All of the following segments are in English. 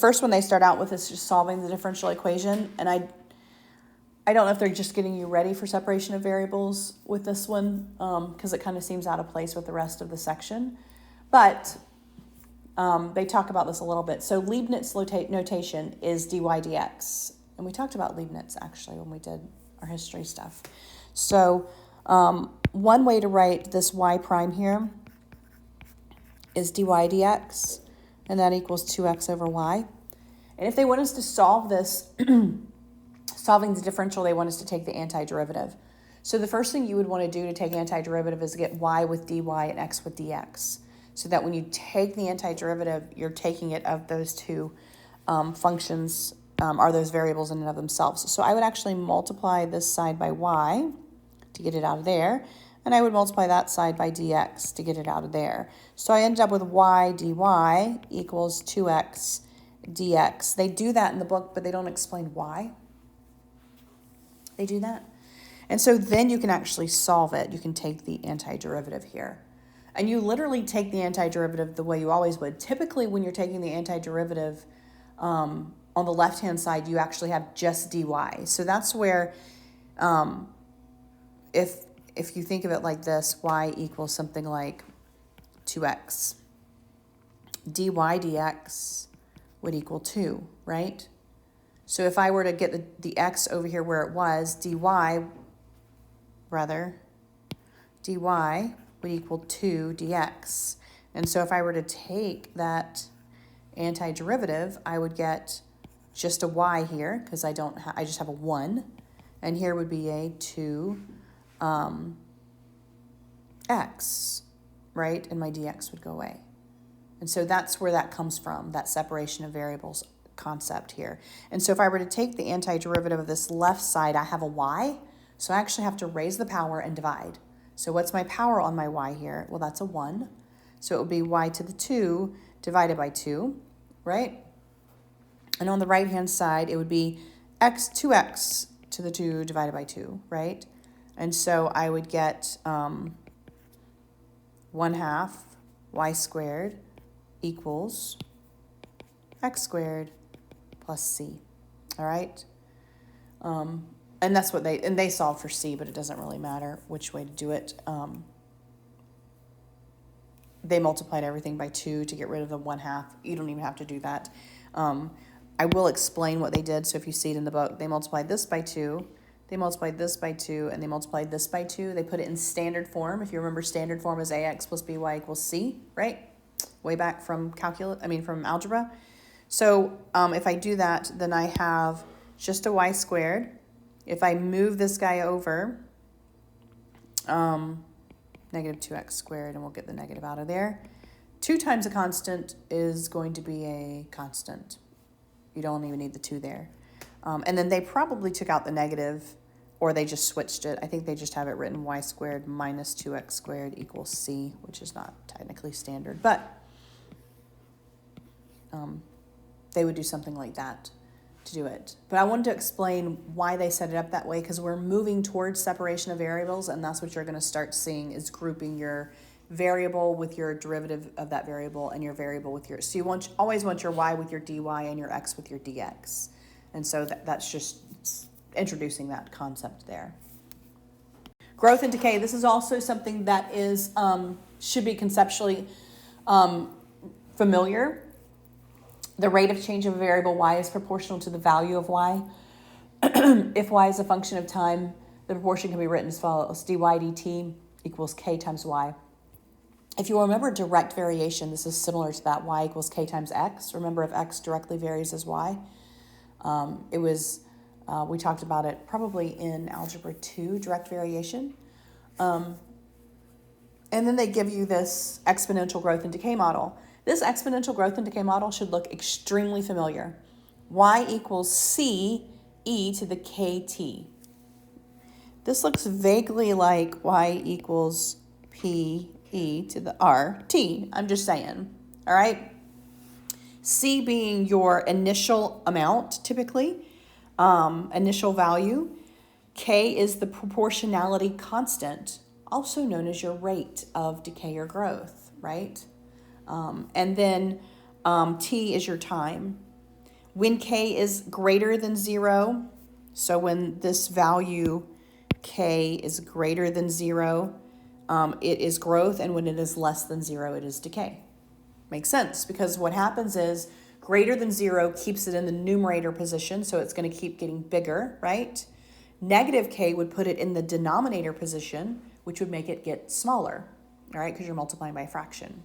first one they start out with is just solving the differential equation. And I don't know if they're just getting you ready for separation of variables with this one, because it kind of seems out of place with the rest of the section. But they talk about this a little bit. So Leibniz notation is dy dx. And we talked about Leibniz, actually, when we did our history stuff. So one way to write this y prime here is dy dx, and that equals 2x over y. And if they want us to solve this, solving the differential, they want us to take the antiderivative. So the first thing you would want to do to take antiderivative is get y with dy and x with dx. So that when you take the antiderivative, you're taking it of those two functions, are those variables in and of themselves. So I would actually multiply this side by y to get it out of there, and I would multiply that side by dx to get it out of there. So I ended up with y dy equals 2x dx. They do that in the book, but they don't explain why they do that. And so then you can actually solve it. You can take the antiderivative here. And you literally take the antiderivative the way you always would. Typically, when you're taking the antiderivative, on the left-hand side, you actually have just dy. So that's where, if you think of it like this, y equals something like 2x. dy dx would equal 2, right? So if I were to get the x over here where it was, dy would equal 2 dx. And so if I were to take that antiderivative, I would get just a y here, because I just have a 1. And here would be a 2 x, right? And my dx would go away. And so that's where that comes from, that separation of variables concept here. And so if I were to take the antiderivative of this left side, I have a y. So I actually have to raise the power and divide. So what's my power on my y here? Well, that's a 1. So it would be y to the 2 divided by 2, right? And on the right-hand side, it would be 2x to the 2 divided by 2, right? And so I would get 1/2 y squared equals x squared plus c, all right? And that's what they solve for c, but it doesn't really matter which way to do it. They multiplied everything by 2 to get rid of the 1/2. You don't even have to do that. I will explain what they did. So if you see it in the book, they multiplied this by 2, they multiplied this by 2, and they multiplied this by 2. They put it in standard form. If you remember, standard form is ax plus by equals c, right? Way back from from algebra. So if I do that, then I have just a y squared. If I move this guy over, negative 2x squared, and we'll get the negative out of there. 2 times a constant is going to be a constant. You don't even need the 2 there. And then they probably took out the negative, or they just switched it. I think they just have it written y squared minus 2x squared equals c, which is not technically standard, but they would do something like that to do it. But I wanted to explain why they set it up that way, because we're moving towards separation of variables, and that's what you're going to start seeing is grouping your variable with your derivative of that variable and your variable with your, so you always want your y with your dy and your x with your dx. And so that's just introducing that concept there. Growth and decay, this is also something that is should be conceptually familiar. The rate of change of a variable y is proportional to the value of y. If y is a function of time, the proportion can be written as follows: dy dt equals k times y. If you remember direct variation, this is similar to that, y equals k times x. Remember, if x directly varies as y. We talked about it probably in Algebra 2, direct variation. And then they give you this exponential growth and decay model. This exponential growth and decay model should look extremely familiar. Y equals c e to the kt. This looks vaguely like y equals p e to the rt. I'm just saying, all right? C being your initial amount, typically, initial value. K is the proportionality constant, also known as your rate of decay or growth, right? And then T is your time. When k is greater than 0, so when this value k is greater than 0, it is growth, and when it is less than 0, it is decay. Makes sense, because what happens is greater than 0 keeps it in the numerator position, so it's going to keep getting bigger, right? Negative k would put it in the denominator position, which would make it get smaller, all right, because you're multiplying by a fraction.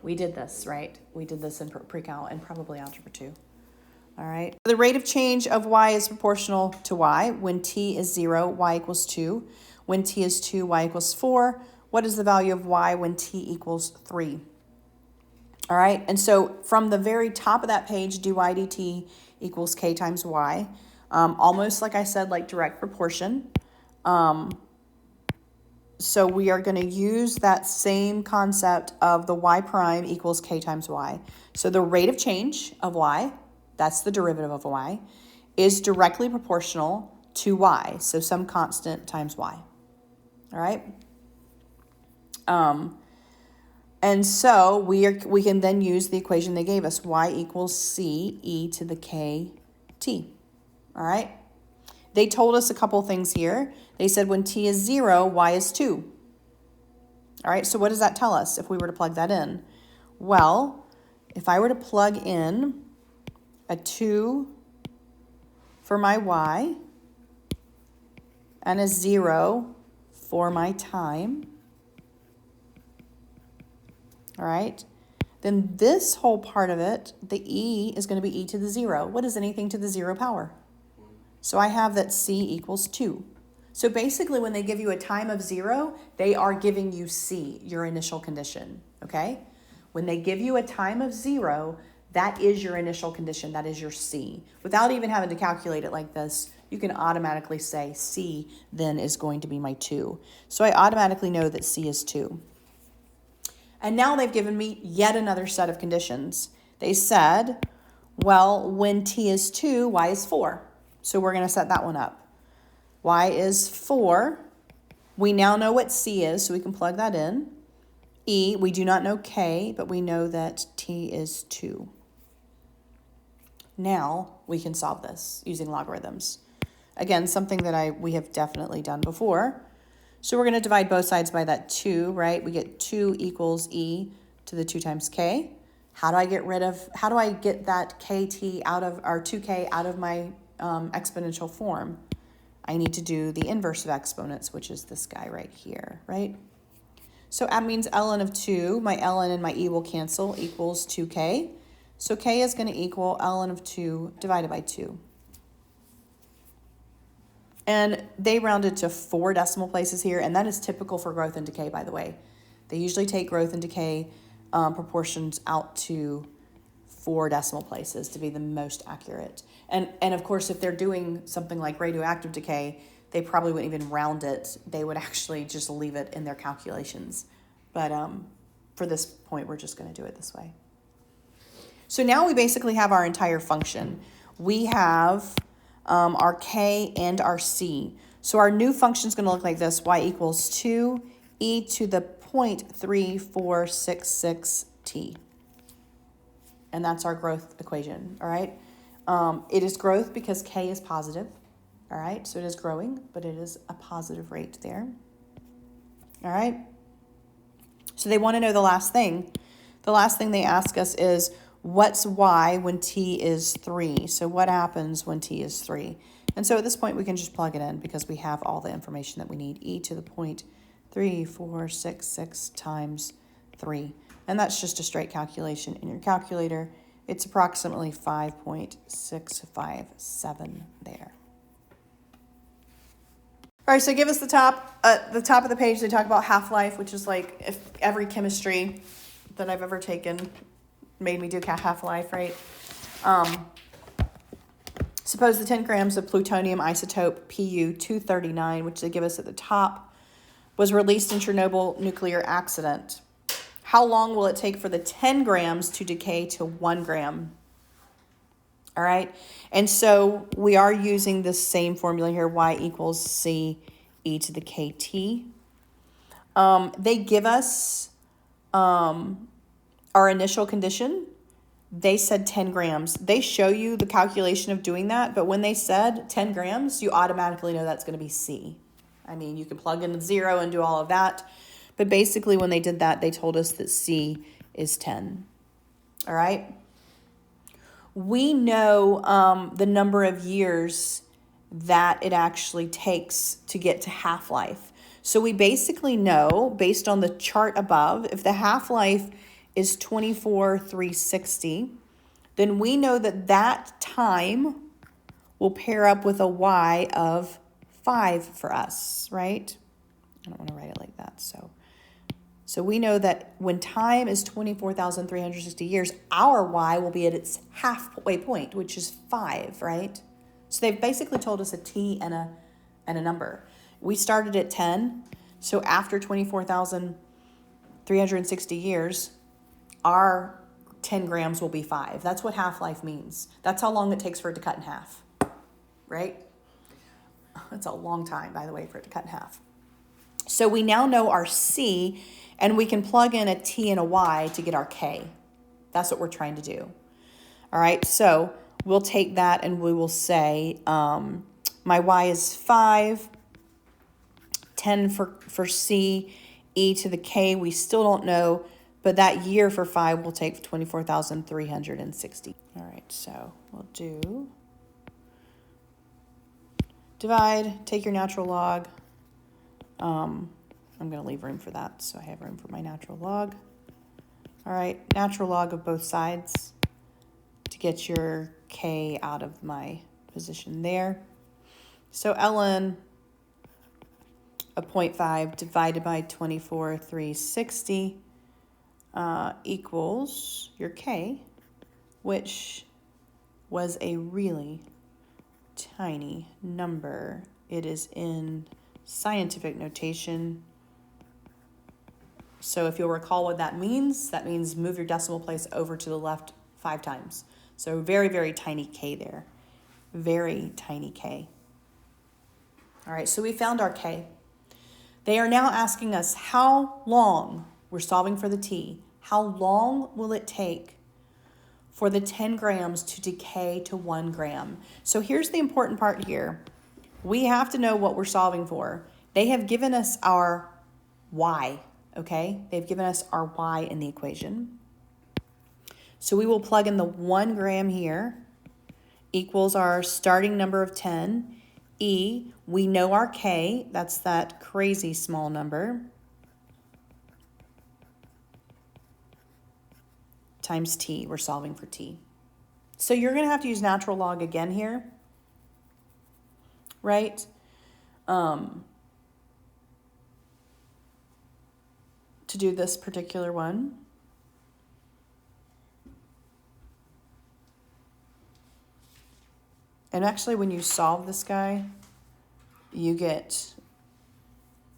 We did this, right? We did this in pre-cal and probably algebra 2. All right. The rate of change of y is proportional to y. When t is 0, y equals 2. When t is 2, y equals 4. What is the value of y when t equals 3? All right. And so from the very top of that page, dy dt equals k times y. Almost like I said, like direct proportion. So we are going to use that same concept of the y prime equals k times y. So the rate of change of y, that's the derivative of y, is directly proportional to y. So some constant times y. All right? And so we can then use the equation they gave us, y equals c e to the k t. All right? They told us a couple things here. They said when t is 0, y is 2. All right, so what does that tell us if we were to plug that in? Well, if I were to plug in a 2 for my y and a 0 for my time, all right, then this whole part of it, the e is going to be e to the 0. What is anything to the 0 power? So I have that c equals 2. So basically when they give you a time of 0, they are giving you c, your initial condition, okay? When they give you a time of 0, that is your initial condition, that is your c. Without even having to calculate it like this, you can automatically say c then is going to be my 2. So I automatically know that c is 2. And now they've given me yet another set of conditions. They said, well, when t is 2, y is 4. So we're going to set that one up. Y is 4. We now know what c is, so we can plug that in. E, we do not know k, but we know that t is 2. Now we can solve this using logarithms. Again, something that we have definitely done before. So we're going to divide both sides by that 2, right? We get 2 equals e to the 2 times k. How do I get that kt out of, or 2k out of my exponential form? I need to do the inverse of exponents, which is this guy right here, right? So that means ln of 2, my ln and my e will cancel, equals 2k. So k is going to equal ln of 2 divided by 2. And they rounded to 4 decimal places here, and that is typical for growth and decay, by the way. They usually take growth and decay proportions out to 4 decimal places to be the most accurate. And of course, if they're doing something like radioactive decay, they probably wouldn't even round it. They would actually just leave it in their calculations. But for this point, we're just going to do it this way. So now we basically have our entire function. We have our k and our c. So our new function is going to look like this. Y equals 2 e to the 0.3466 t. And that's our growth equation, all right? It is growth because k is positive, all right? So it is growing, but it is a positive rate there, all right? So they want to know the last thing. The last thing they ask us is, what's y when t is 3? So what happens when t is 3? And so at this point, we can just plug it in because we have all the information that we need. E to the 0.3466 times 3. And that's just a straight calculation in your calculator. It's approximately 5.657 there. All right, so give us the top of the page. They talk about Halflife, which is like if every chemistry that I've ever taken made me do Halflife, right? Suppose the 10 grams of plutonium isotope Pu-239, which they give us at the top, was released in Chernobyl nuclear accident. How long will it take for the 10 grams to decay to 1 gram? All right. And so we are using this same formula here, y equals c e to the kt. They give us our initial condition, they said 10 grams. They show you the calculation of doing that, but when they said 10 grams, you automatically know that's going to be C. I mean, you can plug in 0 and do all of that, but basically when they did that, they told us that C is 10. All right? We know the number of years that it actually takes to get to half-life. So we basically know, based on the chart above, if the half-life is 24,360, then we know that that time will pair up with a y of 5 for us, right? I don't want to write it like that. So we know that when time is 24,360 years, our y will be at its halfway point, which is 5, right? So they've basically told us a t and a number. We started at 10, so after 24,360 years, our 10 grams will be 5. That's what half-life means. That's how long it takes for it to cut in half, right? That's a long time, by the way, for it to cut in half. So we now know our C, and we can plug in a T and a Y to get our K. That's what we're trying to do. All right, so we'll take that and we will say my Y is 5, 10 for C, E to the K, we still don't know, but that year for 5 will take 24,360. All right, so we'll do divide, take your natural log. I'm going to leave room for that, so I have room for my natural log. All right, natural log of both sides to get your K out of my position there. So ln of 0.5 divided by 24,360 equals your K, which was a really tiny number. It is in scientific notation. So if you'll recall what that means move your decimal place over to the left 5 times. So very, very tiny K there. Very tiny K. All right, so we found our K. They are now asking us how long, we're solving for the T, how long will it take for the 10 grams to decay to 1 gram? So here's the important part here. We have to know what we're solving for. They have given us our Y, okay? They've given us our Y in the equation. So we will plug in the 1 gram here equals our starting number of 10. E, we know our K, that's that crazy small number, times T, we're solving for T. So you're going to have to use natural log again here, right? To do this particular one. And actually, when you solve this guy, you get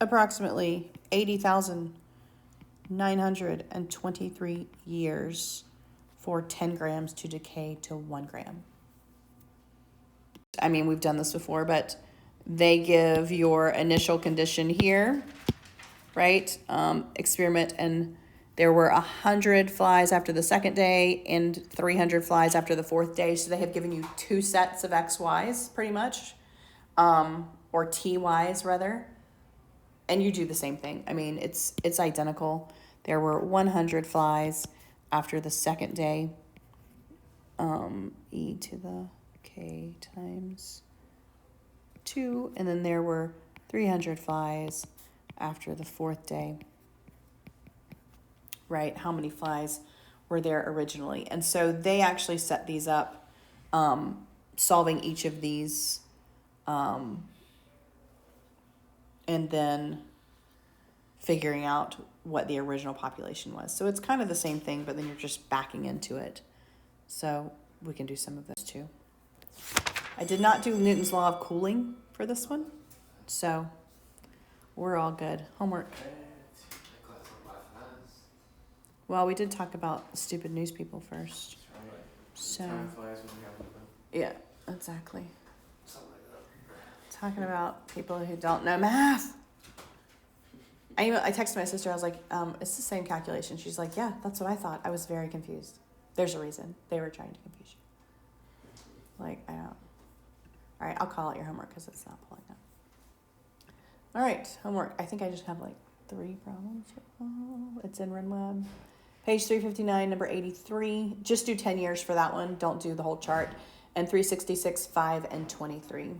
approximately 80,923 years for 10 grams to decay to 1 gram. I mean, we've done this before, but they give your initial condition here, right? Experiment, and there were 100 flies after the second day and 300 flies after the 4th day. So they have given you 2 sets of XYs pretty much, or TYs rather. And you do the same thing. I mean, it's identical. There were 100 flies after the second day. E to the K times 2. And then there were 300 flies after the 4th day. Right, how many flies were there originally? And so they actually set these up, solving each of these, and then figuring out what the original population was. So it's kind of the same thing, but then you're just backing into it. So we can do some of those too. I did not do Newton's law of cooling for this one, so we're all good. Homework. Well, we did talk about stupid news people first. So, yeah, exactly. Talking about people who don't know math. I texted my sister. I was like, it's the same calculation. She's like, yeah, that's what I thought. I was very confused. There's a reason. They were trying to confuse you. Like, I don't. All right, I'll call out your homework because it's not pulling up. All right, homework. I think I just have like 3 problems. It's in RunWeb. Page 359, number 83. Just do 10 years for that one. Don't do the whole chart. And 366, 5, and 23.